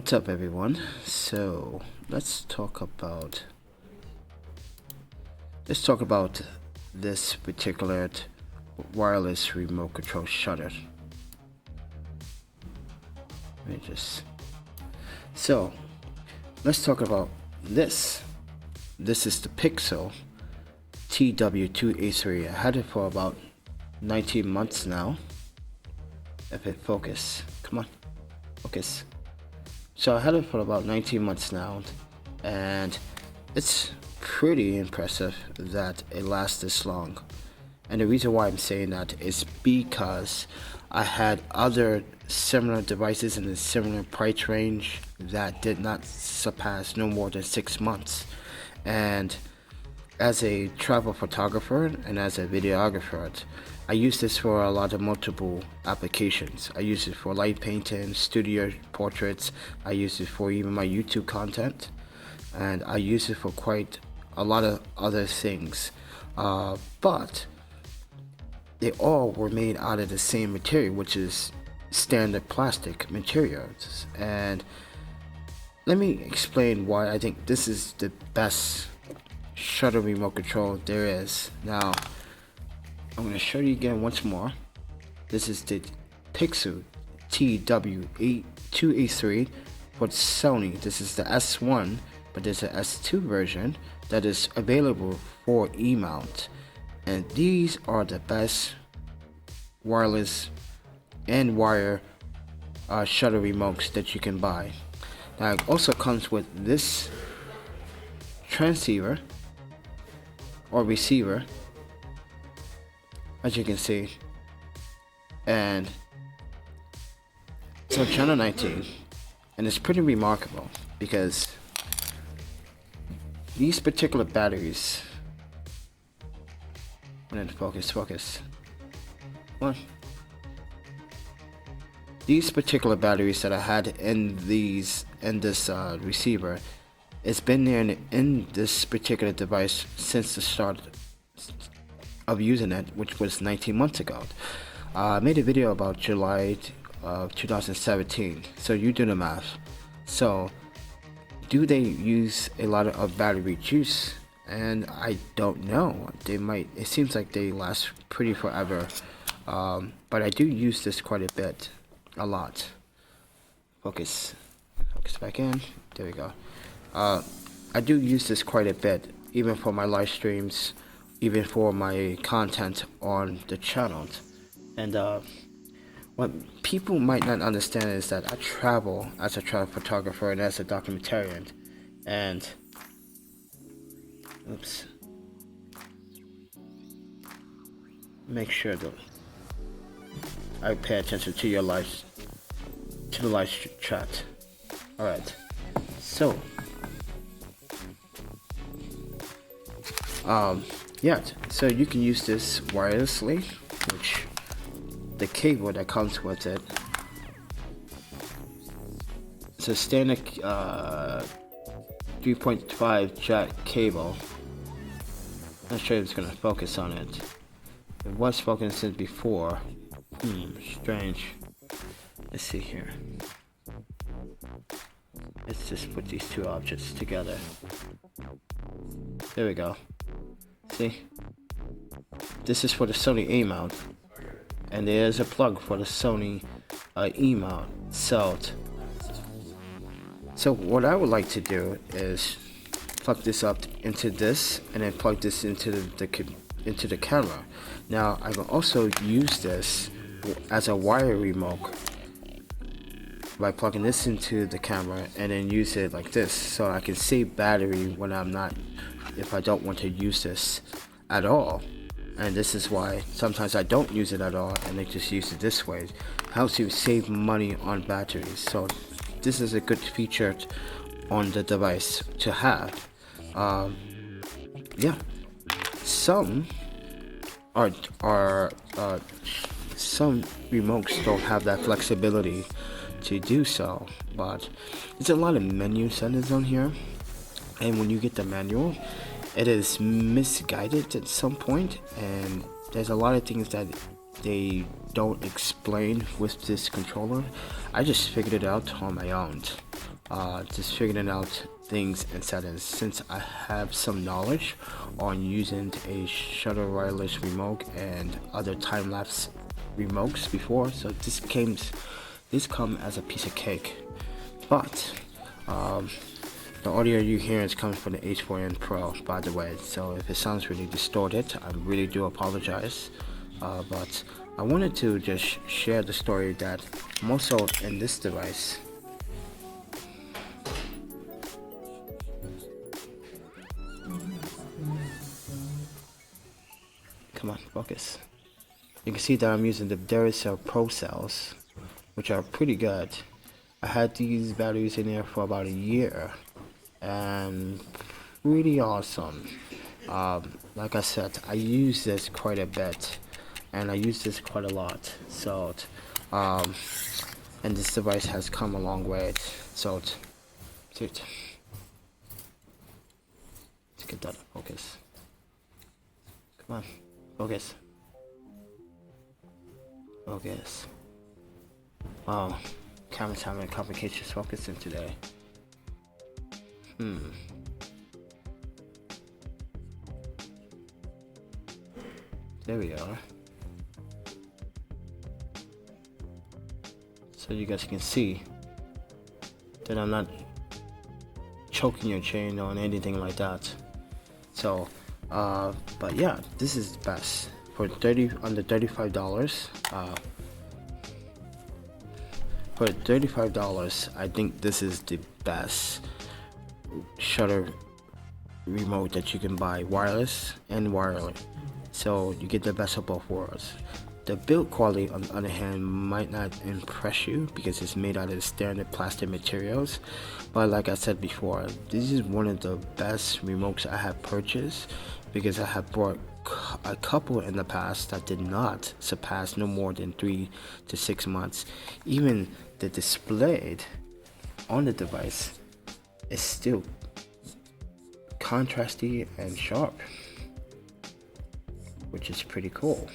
What's up, everyone? So let's talk about this particular wireless remote control shutter. So let's talk about this. This is the Pixel TW-283. I had it for about 19 months now. If it focus, come on, focus. So I had it for about 19 months now, and it's pretty impressive that it lasts this long. And the reason why I'm saying that is because I had other similar devices in a similar price range that did not surpass no more than 6 months. And as a travel photographer and as a videographer, I use this for a lot of multiple applications. I use it for light painting, studio portraits. I use it for even my YouTube content, and I use it for quite a lot of other things. But they all were made out of the same material, which is standard plastic materials. And let me explain why I think this is the best shutter remote control there is. Now, I'm going to show you again once more. This is the Pixel TW-283 for Sony. This is the S1, but there's an S2 version that is available for E-mount. And these are the best wireless and wire shutter remotes that you can buy. Now, it also comes with this transceiver or receiver, as you can see, and so channel 19, and it's pretty remarkable because these particular batteries, focus. One. These particular batteries that I had in this receiver, it's been there in this particular device since the start of using it, which was 19 months ago. I made a video about July of 2017, so you do the math. So do they use a lot of battery juice? And I don't know. They might. It seems like they last pretty forever, but I do use this quite a bit, a lot. Focus back in. There we go. I do use this quite a bit, even for my live streams, even for my content on the channel. And what people might not understand is that I travel as a travel photographer and as a documentarian, and make sure that I pay attention to your the live chat. Alright, so so you can use this wirelessly, which the cable that comes with it, it's a standard 3.5 jack cable. Not sure if it's gonna focus on it. It was focusing before. Strange. Let's see here. Let's just put these two objects together. There we go. See? This is for the Sony E-mount, and there's a plug for the Sony E-mount. So what I would like to do is plug this up into this, and then plug this into the camera. Now I can also use this as a wire remote by plugging this into the camera and then use it like this, so I can save battery when if I don't want to use this at all. And this is why sometimes I don't use it at all and I just use it this way. It helps you save money on batteries. So this is a good feature on the device to have. Some some remotes don't have that flexibility to do so, but there's a lot of menu settings on here, and when you get the manual, it is misguided at some point, and there's a lot of things that they don't explain with this controller. I just figured it out on my own. just figuring out things and settings. Since I have some knowledge on using a shutter wireless remote and other time-lapse remotes before, so this come as a piece of cake. But the audio you hear is coming from the H4n Pro, by the way, so if it sounds really distorted, I really do apologize. But I wanted to just share the story that I'm also in this device. Come on, focus. You can see that I'm using the Duracell Pro cells, which are pretty good. I had these batteries in there for about a year, and pretty awesome. Like I said, I use this quite a bit, and I use this quite a lot. So, and this device has come a long way. So, let's get that focus. Come on, focus. Focus. Wow, camera's having complications focusing today. There we are. So you guys can see that I'm not choking your chain on anything like that. So, but yeah, this is the best for under $35. For $35, I think this is the best shutter remote that you can buy, wireless and wireless. So you get the best of both worlds. The build quality, on the other hand, might not impress you because it's made out of the standard plastic materials. But like I said before, this is one of the best remotes I have purchased, because I have bought a couple in the past that did not surpass no more than 3 to 6 months. Even the display on the device is still contrasty and sharp, which is pretty cool,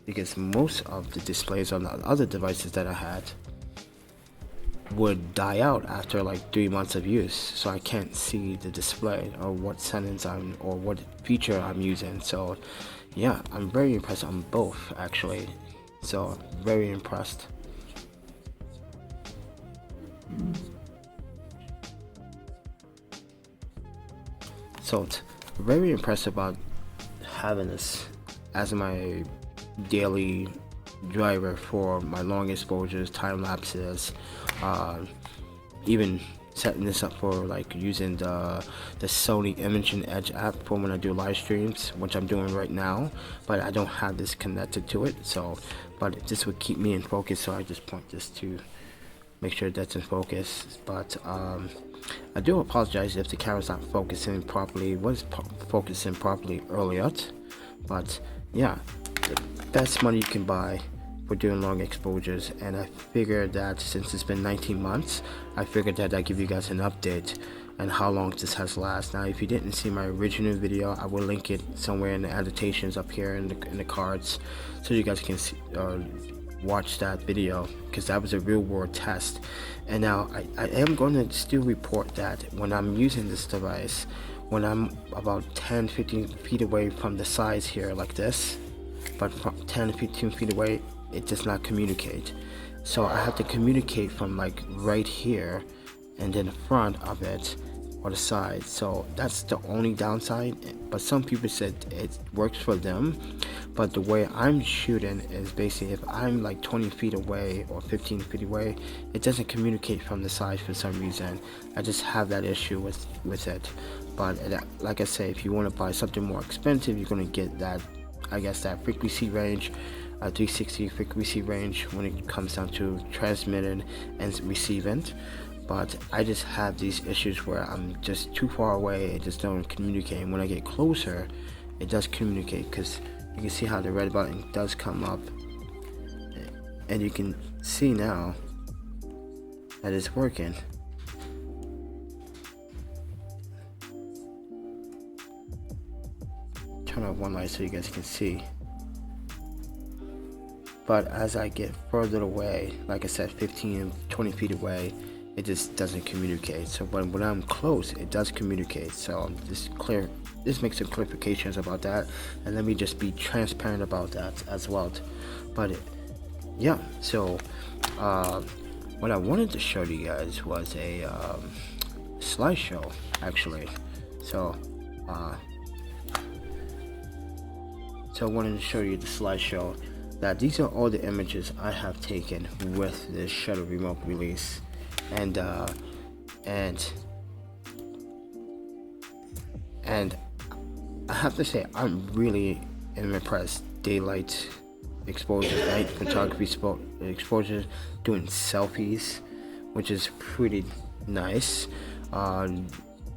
because most of the displays on the other devices that I had would die out after like 3 months of use, so I can't see the display or what settings or what feature I'm using. So yeah, I'm very impressed on both actually, so very impressed. So very impressed about having this as my daily driver for my long exposures, time lapses, even setting this up for like using the Sony Imaging Edge app for when I do live streams, which I'm doing right now, but I don't have this connected to it. So, but this would keep me in focus, so I just point this to make sure that's in focus. But I do apologize if the camera's not focusing properly. It was focusing properly earlier, but yeah, the best money you can buy for doing long exposures. And I figured that since it's been 19 months, I figured that I'd give you guys an update on how long this has lasted. Now, if you didn't see my original video, I will link it somewhere in the annotations up here in the cards, so you guys can see, watch that video, because that was a real world test. And now I am going to still report that when I'm using this device, when I'm about 10-15 feet away from the sides here like this, but from 10-15 feet away, it does not communicate. So I have to communicate from like right here and then the front of it or the side. So that's the only downside, but some people said it works for them. But the way I'm shooting is basically, if I'm like 20 feet away or 15 feet away, it doesn't communicate from the side for some reason. I just have that issue with it. But like I say, if you want to buy something more expensive, you're going to get that, I guess, that frequency range, 360 frequency range when it comes down to transmitting and receiving. But I just have these issues where I'm just too far away, it just don't communicate. And when I get closer, it does communicate, because you can see how the red button does come up, and you can see now that it's working. Turn off one light so you guys can see. But as I get further away, like I said, 15 and 20 feet away, it just doesn't communicate. So when I'm close, it does communicate. So this makes some clarifications about that, and let me just be transparent about that as well. But yeah, so what I wanted to show you guys was a slideshow actually. So I wanted to show you the slideshow, that these are all the images I have taken with this Shutter remote release, and I have to say I'm really impressed. Daylight exposure, night photography exposure, doing selfies, which is pretty nice.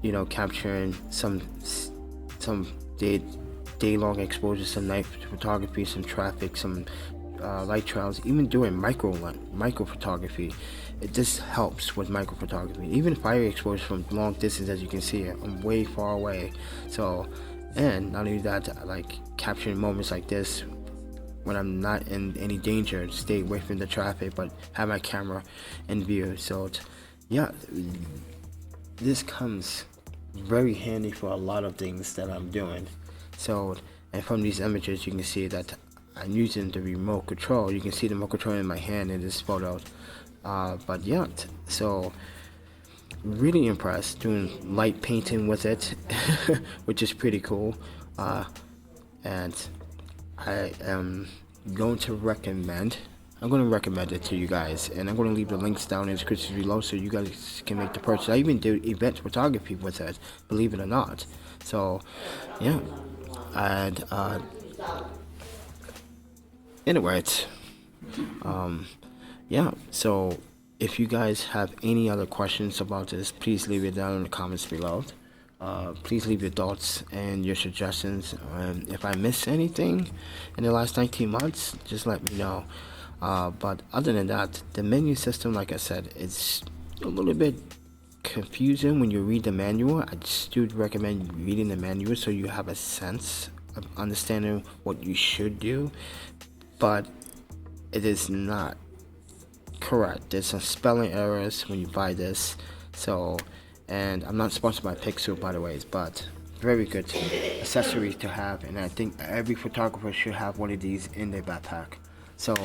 You know, capturing some day-long exposure, some night photography, some traffic, some light trails, even doing micro photography. It just helps with micro photography. Even fire exposure from long distance, as you can see, I'm way far away. So, and not only that, like capturing moments like this when I'm not in any danger, stay away from the traffic, but have my camera in view. So, yeah, this comes very handy for a lot of things that I'm doing. So, and from these images you can see that I'm using the remote control. You can see the remote control in my hand in this photo. But yeah, so really impressed doing light painting with it, which is pretty cool. And I am going to recommend it to you guys, and I'm going to leave the links down in the description below so you guys can make the purchase. I even do event photography with it, believe it or not. So yeah, and anyways, yeah, so if you guys have any other questions about this, please leave it down in the comments below. Please leave your thoughts and your suggestions. If I missed anything in the last 19 months, just let me know. But other than that, the menu system, like I said, it's a little bit confusing when you read the manual. I just do recommend reading the manual so you have a sense of understanding what you should do. But it is not correct. There's some spelling errors when you buy this. So, and I'm not sponsored by Pixel, by the way, but very good accessories to have, and I think every photographer should have one of these in their backpack. So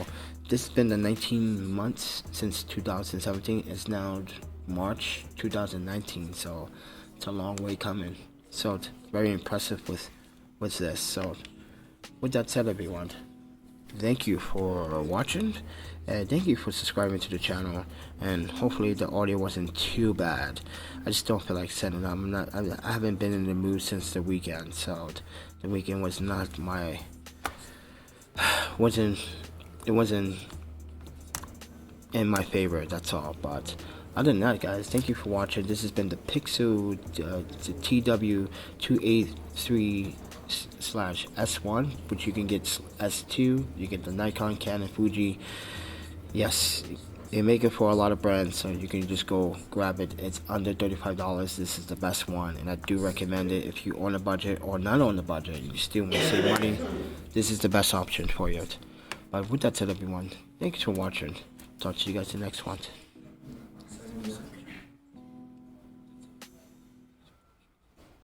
this has been the 19 months since 2017. It's now March 2019, so it's a long way coming. So it's very impressive with this. So with that said, everyone, thank you for watching, and thank you for subscribing to the channel, and hopefully the audio wasn't too bad. I just don't feel like setting up. I haven't been in the mood since the weekend, so the weekend was not my it wasn't in my favor, that's all. But other than that, guys, thank you for watching. This has been the Pixel the TW-283/S1, which you can get S2. You get the Nikon, Canon, Fuji. Yes, they make it for a lot of brands, so you can just go grab it. It's under $35. This is the best one, and I do recommend it if you on a budget or not on a budget. You still want to save money. This is the best option for you. But with that said, everyone, thanks for watching. Talk to you guys in the next one.